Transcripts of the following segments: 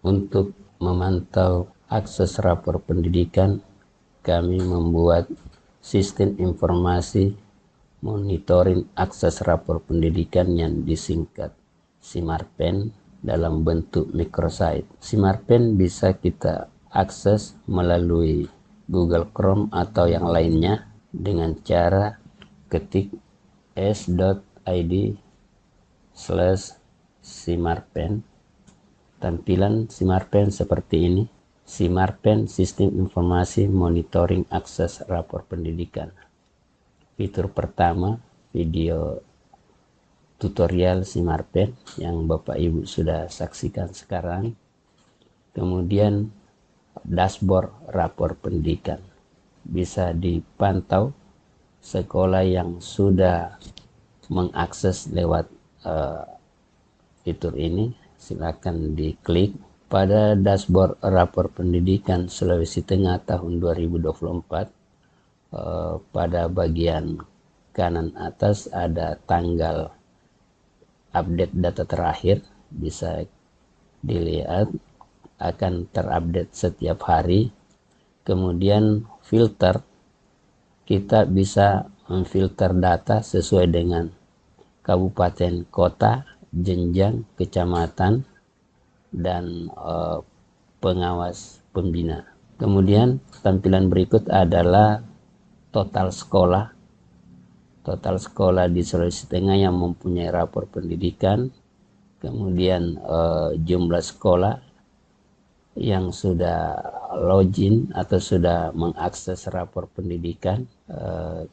Untuk memantau akses rapor pendidikan, kami membuat sistem informasi monitoring akses rapor pendidikan yang disingkat Simarpen dalam bentuk microsite. Simarpen bisa kita akses melalui Google Chrome atau yang lainnya dengan cara ketik s.id/simarpen. Tampilan Simarpen seperti ini. Simarpen Sistem Informasi Monitoring Akses Rapor Pendidikan. Fitur pertama, video tutorial Simarpen yang Bapak Ibu sudah saksikan sekarang. Kemudian dashboard rapor pendidikan. Bisa dipantau sekolah yang sudah mengakses lewat fitur ini. Silakan diklik. Pada dashboard rapor pendidikan Sulawesi Tengah tahun 2024, pada bagian kanan atas ada tanggal update data terakhir, bisa dilihat akan terupdate setiap hari. Kemudian filter, kita bisa memfilter data sesuai dengan kabupaten, kota, jenjang, kecamatan, dan pengawas pembina. Kemudian tampilan berikut adalah total sekolah di Sulawesi Tengah yang mempunyai rapor pendidikan, kemudian jumlah sekolah yang sudah login atau sudah mengakses rapor pendidikan,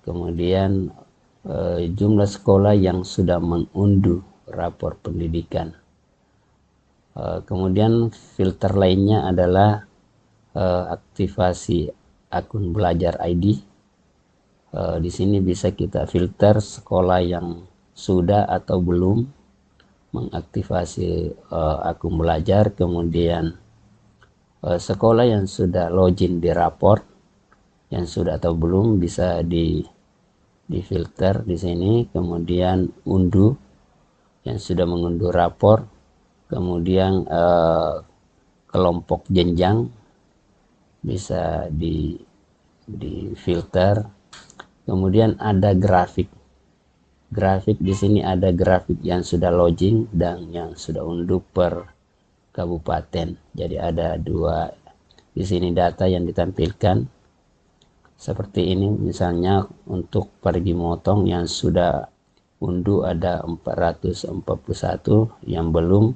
kemudian jumlah sekolah yang sudah mengunduh rapor pendidikan. Kemudian filter lainnya adalah aktivasi akun belajar ID. Di sini bisa kita filter sekolah yang sudah atau belum mengaktifasi akun belajar, kemudian sekolah yang sudah login di rapor, yang sudah atau belum bisa difilter di sini, kemudian unduh yang sudah mengunduh rapor, kemudian kelompok jenjang bisa difilter, kemudian ada grafik di sini, ada grafik yang sudah login dan yang sudah unduh per kabupaten. Jadi ada dua di sini data yang ditampilkan seperti ini. Misalnya untuk Parigi Motong yang sudah unduh ada 441, yang belum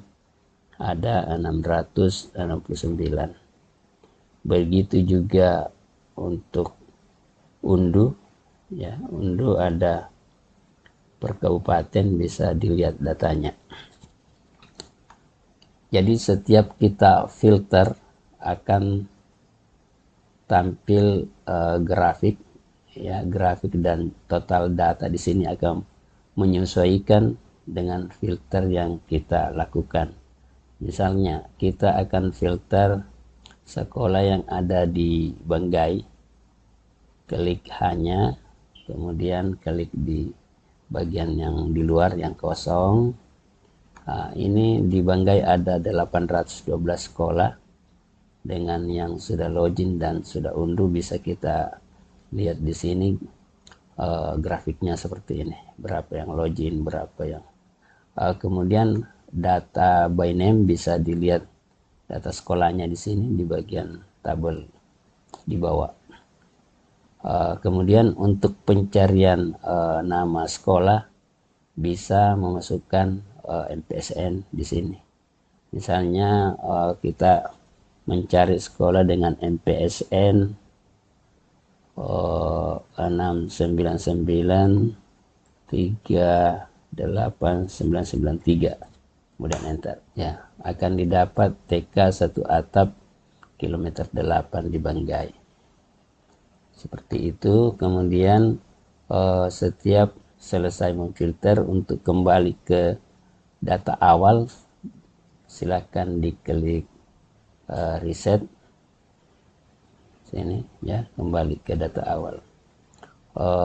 ada 669. Begitu juga untuk unduh, ya, unduh ada per kabupaten, bisa dilihat datanya. Jadi setiap kita filter akan tampil grafik, ya, grafik dan total data di sini akan menyesuaikan dengan filter yang kita lakukan. Misalnya kita akan filter sekolah yang ada di Banggai, klik hanya, kemudian klik di bagian yang di luar yang kosong. Nah, ini di Banggai ada 812 sekolah dengan yang sudah login dan sudah unduh. Bisa kita lihat di sini grafiknya seperti ini, berapa yang login, berapa yang kemudian data by name bisa dilihat data sekolahnya di sini di bagian tabel di bawah. Kemudian untuk pencarian nama sekolah bisa memasukkan MPSN di sini. Misalnya kita mencari sekolah dengan MPSN 699389993, kemudian enter, ya, akan didapat TK 1 atap kilometer 8 di Banggai. Seperti itu. Kemudian setiap selesai memfilter, untuk kembali ke data awal silakan diklik reset sini, ya, kembali ke data awal.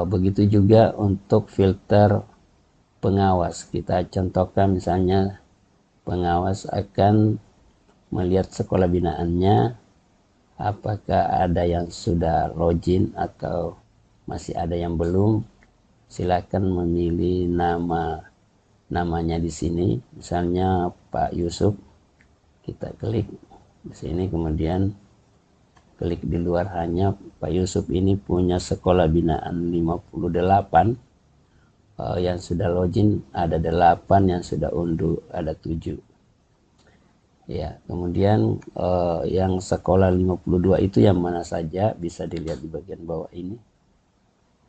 Begitu juga untuk filter pengawas. Kita contohkan misalnya pengawas akan melihat sekolah binaannya, apakah ada yang sudah login atau masih ada yang belum. Silakan memilih namanya di sini, misalnya Pak Yusuf. Kita klik di sini, kemudian klik di luar hanya. Pak Yusuf ini punya sekolah binaan 58, yang sudah login ada 8, yang sudah unduh ada 7. Ya, kemudian yang sekolah 52 itu yang mana saja, bisa dilihat di bagian bawah ini.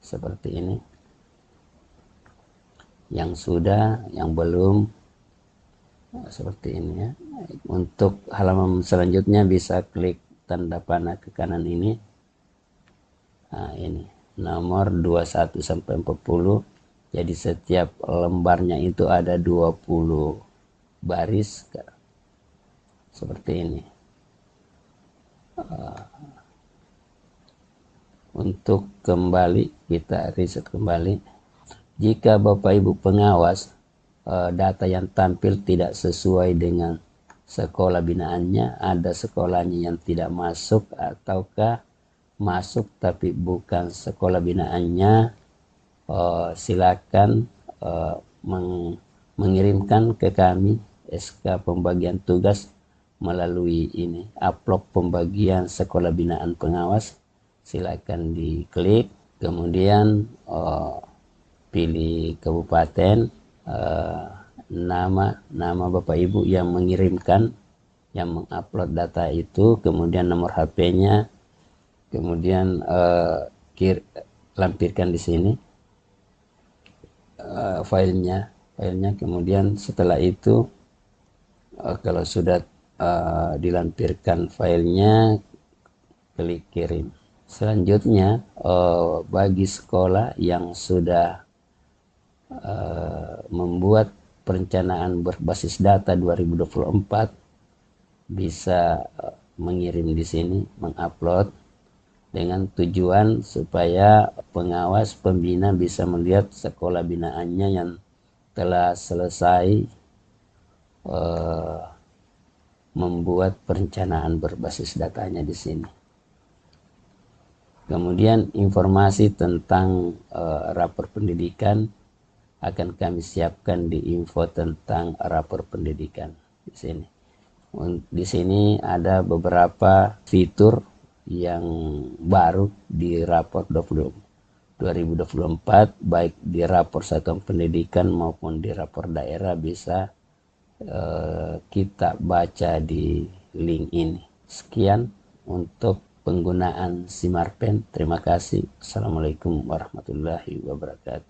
Seperti ini. Yang sudah, yang belum, seperti ini ya. Untuk halaman selanjutnya bisa klik tanda panah ke kanan ini. Nah, ini nomor 21 sampai 40. Jadi setiap lembarnya itu ada 20 baris. Seperti ini. Untuk kembali, kita reset kembali. Jika Bapak Ibu pengawas data yang tampil tidak sesuai dengan sekolah binaannya, ada sekolahnya yang tidak masuk ataukah masuk tapi bukan sekolah binaannya, silakan mengirimkan ke kami SK pembagian tugas melalui ini, upload pembagian sekolah binaan pengawas. Silakan diklik, kemudian pilih kabupaten, nama Bapak Ibu yang mengirimkan, yang mengupload data itu, kemudian nomor HP-nya, kemudian lampirkan di sini filenya, kemudian setelah itu kalau sudah dilampirkan filenya, klik kirim. Selanjutnya bagi sekolah yang sudah membuat perencanaan berbasis data 2024, bisa mengirim di sini, mengupload, dengan tujuan supaya pengawas pembina bisa melihat sekolah binaannya yang telah selesai membuat perencanaan berbasis datanya di sini. Kemudian informasi tentang rapor pendidikan akan kami siapkan di info tentang rapor pendidikan di sini. Di sini ada beberapa fitur yang baru di rapor 2024, baik di rapor satuan pendidikan maupun di rapor daerah, bisa kita baca di link ini. Sekian untuk penggunaan Simarpen. Terima kasih. Assalamualaikum warahmatullahi wabarakatuh.